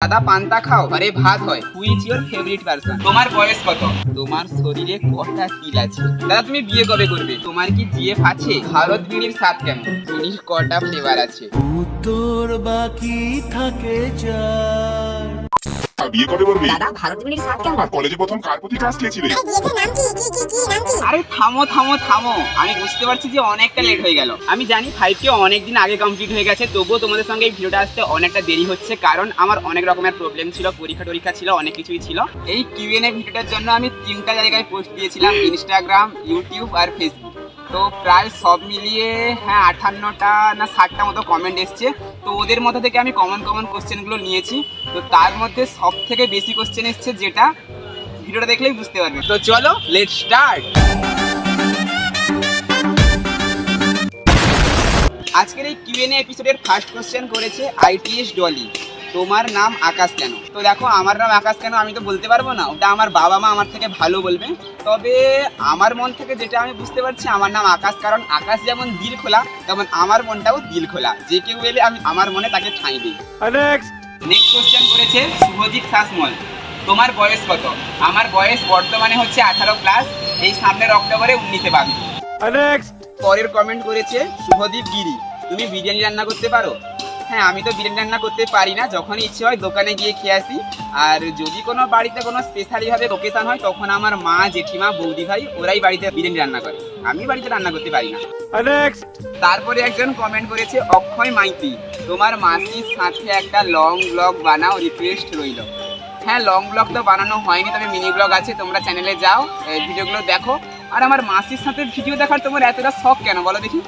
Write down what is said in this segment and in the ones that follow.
দাদা পান্তা খাও ঘরে ভাত হয়। Who is your favourite person? তোমার বয়স কত? তোমার শরীরে কটা তিল আছে? দাদা তুমি বিয়ে কবে করবে? তোমার কি জিএফ আছে? ভারত বিড়ির স্বাদ কেমন? বিড়ির কটা ফ্লেভার আছে? উত্তর বাকি থাকে চার। বিয়ে কবে করবি? দাদা ভারত বিড়ির স্বাদ কেমন? আর কলেজে প্রথম কার প্রতি ক্লাস নিয়েছিলে? আরে থামো থামো থামো, আমি বুঝতে পারছি যে অনেকটা লেট হয়ে গেল। আমি জানি 5K অনেকদিন আগে কমপ্লিট হয়ে গেছে, তবুও তোমাদের সঙ্গে এই ভিডিওটা আসতে অনেকটা দেরি হচ্ছে, কারণ আমার অনেক রকমের প্রবলেম ছিল, পরীক্ষা ছিল, অনেক কিছুই ছিল। এই Q&A ভিডিওটার জন্য আমি 3টা জায়গায় পোস্ট দিয়েছিলাম, ইনস্টাগ্রাম, ইউটিউব আর ফেসবুক। তো প্রায় সব মিলিয়ে 58টা না 60টা মতো কমেন্ট এসছে। তো ওদের মধ্যে থেকে আমি কমন কোশ্চেনগুলো নিয়েছি। তো তার মধ্যে সব থেকে বেশি কোশ্চেন এসছে, যেটা ভিডিওটা দেখলেই বুঝতে পারবে। তো চলো লেটস স্টার্ট। আজকের এই Q&A এপিসোডের ফার্স্ট কোশ্চেন করেছে ITS ডলি, তোমার নাম আকাশ কেন? তো দেখো, আমার নাম আকাশ কেন আমি তো বলতে পারবো না, ওটা আমার বাবা মা আমার থেকে ভালো বলবে। তবে আমার মন থেকে যেটা আমি বুঝতে পারছি, আমার নাম আকাশ, কারণ আকাশ যেমন দিল খোলা তেমন আমার মনটাও দিল খোলা। যে কেউ এলে আমি আমার মনে তাকে ঠাঁই দিই। নেক্সট কোশ্চেন করেছে শুভজিৎ শাসমল, তোমার বয়স কত? আমার বয়স বর্তমানে হচ্ছে 18+, এই সামনের অক্টোবরে 19-এ পাবি। পরের কমেন্ট করেছে শুভদীপ গিরি, তুমি বিরিয়ানি রান্না করতে পারো? হ্যাঁ, আমি তো বিরিয়ানি রান্না করতে পারি না, যখনই ইচ্ছে হয় দোকানে গিয়ে খেয়ে আসি। আর যদি কোনো বাড়িতে কোনো স্পেশালিভাবে লোকেশন হয়, তখন আমার মা, জেঠিমা, বৌদি ভাই ওরাই বাড়িতে বিরিয়ানি রান্না করে, আমি বাড়িতে রান্না করতে পারি না। তারপরে একজন কমেন্ট করেছে অক্ষয় মাইতি, তোমার মাসির সাথে একটা লং ব্লগ বানাও, রিকোয়েস্ট রইল। হ্যাঁ, লং ব্লগ তো বানানো হয়নি, তবে মিনি ব্লগ আছে, তোমরা চ্যানেলে যাও, ভিডিওগুলো দেখো। আর আমার মাসির সাথে ভিডিও দেখার তোমার এতটা শখ কেন বলো দেখি?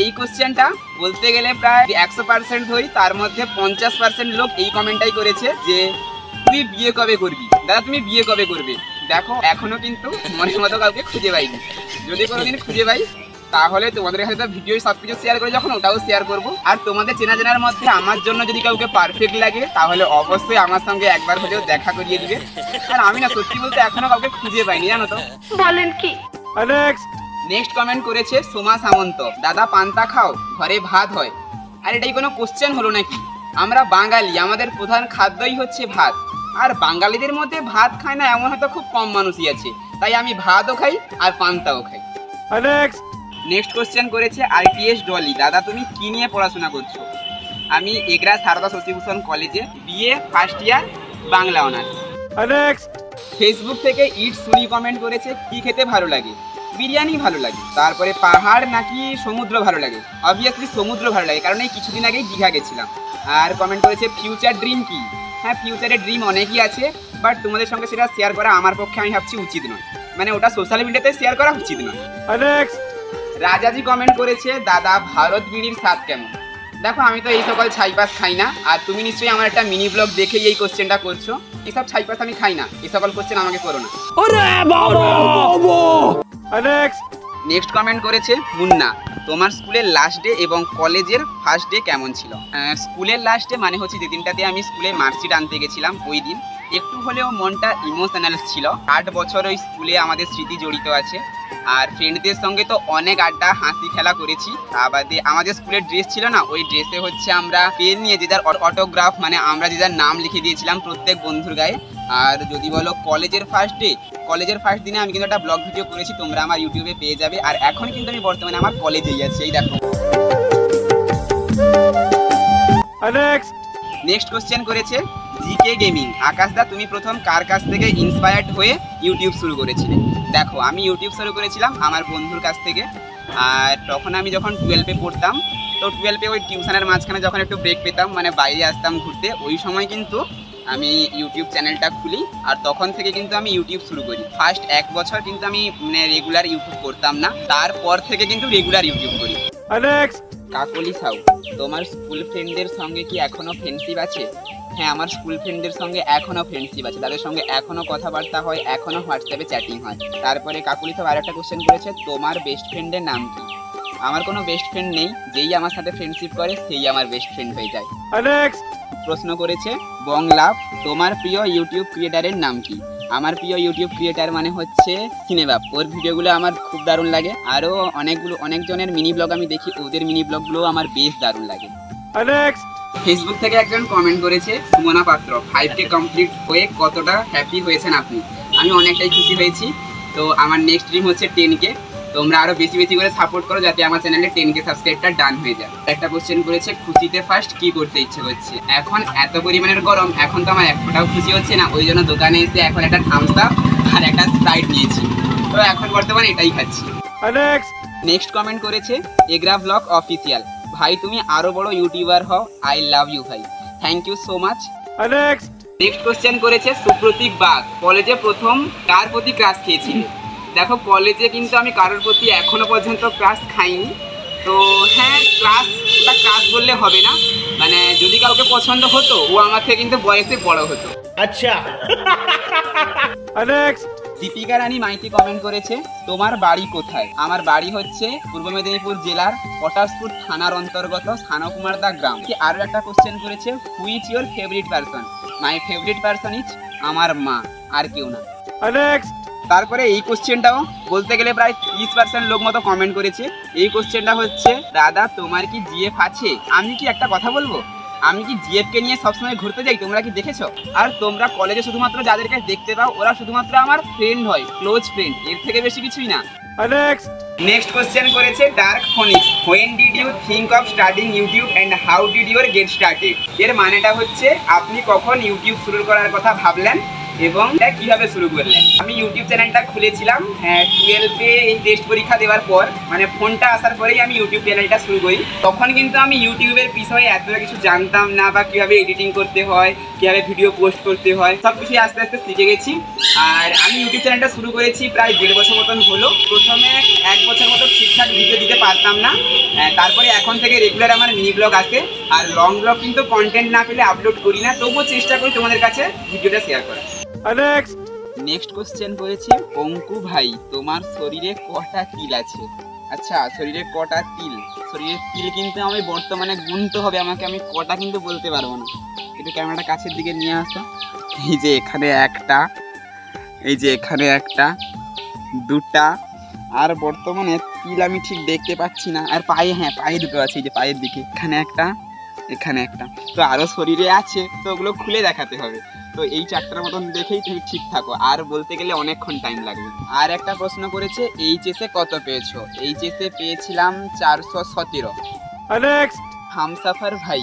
এই কোশ্চেনটা বলতে গেলে প্রায় 100% ধরি, তার মধ্যে 50% লোক এই কমেন্টটাই করেছে যে তুই বিয়ে কবে করবি? দাদা তুমি বিয়ে কবে করবে? দেখো, এখনো কিন্তু মনের মতো কাউকে খুঁজে পাইনি। যদি কোনোদিন খুঁজে পাই তাহলে তোমাদের কাছে তো ভিডিও সবকিছু শেয়ার করে, যখন ওটাও শেয়ার করবো। আর তোমাদের চেনা জানার মধ্যে আমার জন্য যদি কাউকে পারফেক্ট লাগে, তাহলে অবশ্যই আমার সঙ্গে একবার হলেও দেখা করিয়ে দিবে। আর আমি না, সত্যি বলতে এখনো কাউকে খুঁজে পাইনি, জানো তো। বলেন কি? নেক্সট কমেন্ট করেছে সোমা সামন্ত, দাদা পান্তা খাও ঘরে ভাত হয়। আর এটাই কোনো কোশ্চেন হলো নাকি? আমরা বাঙালি, আমাদের প্রধান খাদ্যই হচ্ছে ভাত। আর বাঙালিদের মধ্যে ভাত খায় না এমন হয়তো খুব কম মানুষই আছে, তাই আমি ভাতও খাই আর পান্তাও খাই। নেক্সট কোশ্চেন করেছে ITS ডলি, দাদা তুমি কি নিয়ে পড়াশোনা করছো? আমি এগরা সারদা শশীভূষণ কলেজে BA first year, Bangla honours. Facebook থেকে ইট সুনি কমেন্ট করেছে, কি খেতে ভালো লাগে? বিরিয়ানি ভালো লাগে। তারপরে পাহাড় নাকি সমুদ্র ভালো লাগে? অবভিয়াসলি সমুদ্র ভালো লাগে, কারণ এই কিছুদিন আগেই দীঘা গেছিলাম। আর কমেন্ট করেছে ফিউচার ড্রিম কি? হ্যাঁ, ফিউচারের ড্রিম অনেকই আছে, বাট তোমাদের সঙ্গে সেটা শেয়ার করা আমার পক্ষে আমি ভাবছি উচিত নয়, মানে ওটা সোশ্যাল মিডিয়াতে শেয়ার করা উচিত নয়। রাজাজি কমেন্ট করেছে, দাদা ভারত বিড়ির স্বাদ কেমন? দেখো, আমি তো এই সকল ছাইপাস খাই না, আর তুমি নিশ্চয়ই আমার একটা মিনি ব্লগ দেখেই এই কোশ্চেনটা করছো। এসব ছাইপাস আমি খাই না, এই সকল কোশ্চেন আমাকে করো না। নেক্সট কমেন্ট করেছে মুন্না, তোমার স্কুলের লাস্ট ডে এবং কলেজের ফার্স্ট ডে কেমন ছিল? স্কুলের লাস্ট ডে মানে হচ্ছে যেদিনটাতে আমি স্কুলে মার্কশিট আনতে গেছিলাম, ওই দিন একটু হলেও মনটা ইমোশনাল ছিল। 8 বছর ওই স্কুলে আমাদের স্মৃতি জড়িত আছে, আর ফ্রেন্ডদের সঙ্গে তো অনেক আড্ডা হাসি খেলা করেছি। তা বাদে আমাদের স্কুলের ড্রেস ছিল না, ওই ড্রেসে হচ্ছে আমরা পেন নিয়ে যে যার অটোগ্রাফ, মানে আমরা যে যার নাম লিখে দিয়েছিলাম প্রত্যেক বন্ধুর গায়ে। আর যদি বলো কলেজের ফার্স্ট ডে, কলেজের ফার্স্ট দিনে আমি কিন্তু একটা ব্লগ ভিডিও করেছি, তোমরা আমার ইউটিউবে পেয়ে যাবে। আর এখন কিন্তু আমি বর্তমানে আমার কলেজেই আছি, এই দেখো। নেক্সট কোশ্চেন করেছে জিকে গেমিং, আকাশদা তুমি প্রথম কার কাছ থেকে ইন্সপায়ার্ড হয়ে ইউটিউব শুরু করেছিলে? দেখো, আমি ইউটিউব শুরু করেছিলাম আমার বন্ধুর কাছ থেকে। আর তখন আমি যখন 12-এ পড়তাম, তো 12-এ ওই টিউশনের মাঝখানে যখন একটু ব্রেক পেতাম, মানে বাইরে আসতাম ঘুরতে, ওই সময় কিন্তু আমি ইউটিউব চ্যানেলটা খুলি। আর তখন থেকে কিন্তু আমি ইউটিউব শুরু করি। ফার্স্ট 1 বছর কিন্তু আমি মানে রেগুলার ইউটিউব করতাম না, তারপর থেকে কিন্তু রেগুলার ইউটিউব করি। কাকলি সাউ, তোমার স্কুল ফ্রেন্ডদের সঙ্গে কি এখনো ফ্রেন্ডশিপ আছে? হ্যাঁ, আমার স্কুল ফ্রেন্ডদের সঙ্গে এখনো ফ্রেন্ডশিপ আছে, তাদের সঙ্গে এখনো কথাবার্তা হয়, এখনো হোয়াটসঅ্যাপে চ্যাটিং হয়। তারপরে কাকুলি সাউ আরেকটা কোশ্চেন করেছে, তোমার বেস্ট ফ্রেন্ডের নাম কি? আমার কোনো বেস্ট ফ্রেন্ড নেই, যেই আমার সাথে ফ্রেন্ডশিপ করে সেই আমার বেস্ট ফ্রেন্ড হয়ে যায়। প্রশ্ন করেছে বংলাভ, তোমার প্রিয় ইউটিউব ক্রিয়েটারের নাম কি? আমার প্রিয় ইউটিউব ক্রিয়েটার মানে হচ্ছে সিনেবাপ। ওর ভিডিওগুলো আমার খুব দারুণ লাগে। আরও অনেকজনের মিনি ব্লগ আমি দেখি, ওদের মিনি ব্লগগুলো আমার বেশ দারুণ লাগে। ফেসবুক থেকে একজন কমেন্ট করেছে, সুমনা পাত্র 5K কমপ্লিট হয়ে কতটা হ্যাপি হয়েছেন আপনি? আমি অনেকটাই খুশি হয়েছি। তো আমার নেক্সট ড্রিম হচ্ছে 10K। তোমরা আরো বেশি বেশি করে সাপোর্ট করো যাতে আমার চ্যানেলে 10K সাবস্ক্রাইবটা ডান হয়ে যায়। একটা কোশ্চেন করেছে, খুশিতে ফার্স্ট কি করতে ইচ্ছে হচ্ছে? এখন এত পরিমাণের গরম, এখন তো আমার এক ফোঁটাও খুশি হচ্ছে না। ওই জন্য দোকানে এসে এখন একটা থামস আপ আর একটা স্প্রাইট নিয়েছি। তো এখন বর্তমানে এটাই খাচ্ছি। নেক্সট কমেন্ট করেছে এগ্রা ব্লগ অফিসিয়াল, ভাই তুমি আরো বড় ইউটিউবার হও, আই লাভ ইউ ভাই, thank you so much. Next question করেছে সুপ্রতীক বাগ, কলেজে প্রথম কার প্রতি ক্রাশ খেয়েছিলে? দেখো কলেজে কিন্তু আমি কারোর প্রতি এখনো পর্যন্ত ক্রাশ খাইনি। তো হ্যাঁ, ক্রাশ বললে হবে না, মানে যদি কাউকে পছন্দ হতো ও আমার থেকে কিন্তু বয়সে বড় হতো। আচ্ছা। দীপিকা রানী মাইতি কমেন্ট করেছে, তোমার বাড়ি কোথায়? আমার বাড়ি হচ্ছে পূর্ব মেদিনীপুর জেলার পটাশপুর থানার অন্তর্গত সানকুমারদা গ্রাম। আরও একটা কোশ্চেন করেছে, who is your favourite person? My favourite person is আমার মা, আর কেউ না। তারপরে এই কোশ্চেনটাও বলতে গেলে প্রায় 30% লোক মতো কমেন্ট করেছে। এই কোশ্চেনটা হচ্ছে, দাদা তোমার কি জিএফ আছে? আমি কি একটা কথা বলবো, আমি কি জিএফকে নিয়ে সবসময় ঘুরতে যাই, তোমরা কি দেখেছো? আর তোমরা কলেজে শুধুমাত্র যাদেরকে দেখতে পাও ওরা শুধুমাত্র আমার ফ্রেন্ড হয়, ক্লোজ ফ্রেন্ড, এর থেকে বেশি কিছুই না। নেক্সট কোশ্চেন করেছে dark phoenix, when did you think of starting YouTube and how did your get started? এর মানেটা হচ্ছে আপনি কখন ইউটিউব শুরু করার কথা ভাবলেন এবং কিভাবে শুরু করলেন? আমি ইউটিউব চ্যানেলটা খুলেছিলাম 12-এ এই টেস্ট পরীক্ষা দেওয়ার পর, মানে ফোনটা আসার পরেই আমি ইউটিউব চ্যানেলটা শুরু করি। তখন কিন্তু আমি ইউটিউবের বিষয়ে এত কিছু জানতাম না, বা কীভাবে এডিটিং করতে হয়, কীভাবে ভিডিও পোস্ট করতে হয়, সব কিছুই আস্তে আস্তে শিখে গেছি। আর আমি ইউটিউব চ্যানেলটা শুরু করেছি প্রায় 1.5 বছর মতন হলো। প্রথমে 1 বছর মতো ঠিকঠাক ভিডিও দিতে পারতাম না, তারপরে এখন থেকে রেগুলার আমার মিনি ব্লগ আসে। আর লং ব্লগ কিন্তু কন্টেন্ট না পেলে আপলোড করি না, তবুও চেষ্টা করি তোমাদের কাছে ভিডিওটা শেয়ার করা। নেক্সট কোশ্চেন করেছি, অঙ্কু ভাই তোমার শরীরে কটা তিল আছে? আচ্ছা, শরীরে কটা তিল? শরীরের তিল কিন্তু আমি বর্তমানে গুনতে হবে আমাকে, আমি কটা কিন্তু বলতে পারবো না। একটু ক্যামেরাটা কাছের দিকে নিয়ে আসো। এই যে এখানে একটা, এই যে এখানে একটা, দুটা, আর বর্তমানে তিল আমি ঠিক দেখতে পাচ্ছি না। আর পায়ে, হ্যাঁ পায়ে দুটো আছে, এই যে পায়ের দিকে এখানে একটা, এখানে একটা। তো আরও শরীরে আছে, তো ওগুলো খুলে দেখাতে হবে। তো এই 4টার মতন দেখেই তুমি ঠিক থাকো, আর বলতে গেলে অনেকক্ষণ টাইম লাগবে। আর একটা প্রশ্ন করেছে, এইচএসে কত পেয়েছো? এইচএসে পেয়েছিলাম 417। হামসাফার ভাই,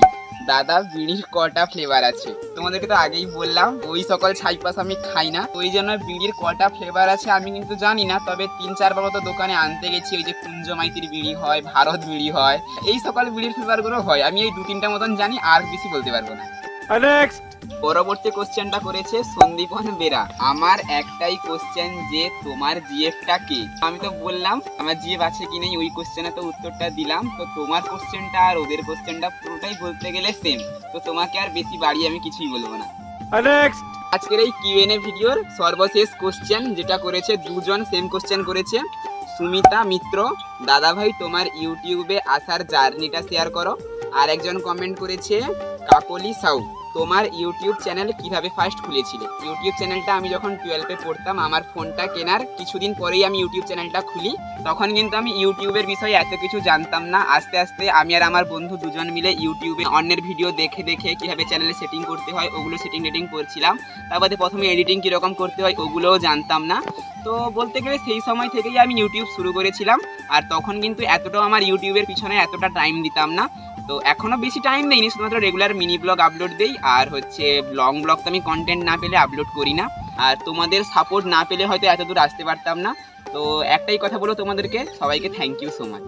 দাদা বিড়ির কটা ফ্লেভার আছে? তোমাদেরকে তো আগেই বললাম ওই সকল ছাইপাস আমি খাই না, ওই জন্য বিড়ির কটা ফ্লেভার আছে আমি কিন্তু জানি না। তবে 3-4 বার মতো দোকানে আনতে গেছি, ওই যে কুঞ্জ মাইতির বিড়ি হয়, ভারত বিড়ি হয়, এই সকল বিড়ির ফ্লেভারগুলো হয়। আমি এই 2-3টা মতন জানি, আর বেশি বলতে পারবো না। পরবর্তী কোশ্চেনটা করেছে সন্দীপন বেরা, আমার একটাই কোশ্চেন যে তোমার জিএফটা কি? আমি তো বললাম আমার জিএফ আছে কি নেই, ওই কোশ্চেনে তো উত্তরটা দিলাম। তো তোমার কোশ্চেনটা আর ওদের কোশ্চেনটা পুরোটাই বলতে গেলে সেম, তো তোমাকে আর বেশি বাড়িয়ে আমি কিছুই বলবো না। আজকের এই কিউএনএ ভিডিওর সর্বশেষ কোশ্চেন যেটা করেছে, দুজন সেম কোশ্চেন করেছে। সুমিতা মিত্র, দাদা ভাই তোমার ইউটিউবে আসার জার্নিটা শেয়ার করো। আর একজন কমেন্ট করেছে কাকলি সাউ, তোমার ইউটিউব চ্যানেল কিভাবে ফার্স্ট খুলেছিলে? ইউটিউব চ্যানেলটা আমি যখন 12-এ পড়তাম, আমার ফোনটা কেনার কিছুদিন পরেই আমি ইউটিউব চ্যানেলটা খুলি। তখন কিন্তু আমি ইউটিউবের বিষয়ে এত কিছু জানতাম না। আস্তে আস্তে আমি আর আমার বন্ধু দুজন মিলে ইউটিউবে অন্যের ভিডিও দেখে দেখে কীভাবে চ্যানেলে সেটিং করতে হয় ওগুলো সেটিং করছিলাম। তারপরে প্রথমে এডিটিং কীরকম করতে হয় ওগুলোও জানতাম না। তো বলতে গেলে সেই সময় থেকেই আমি ইউটিউব শুরু করেছিলাম। আর তখন কিন্তু এতটাও আমার ইউটিউবের পিছনে এতটা টাইম দিতাম না। তো এখনও বেশি টাইম নেই, শুধুমাত্র রেগুলার মিনি ব্লগ আপলোড দেই। আর হচ্ছে লং ব্লগ তো আমি কন্টেন্ট না পেলে আপলোড করি না। আর তোমাদের সাপোর্ট না পেলে হয়তো এত দূর আসতে পারতাম না। তো একটাই কথা বলো তোমাদেরকে, সবাইকে থ্যাংক ইউ সো মাচ।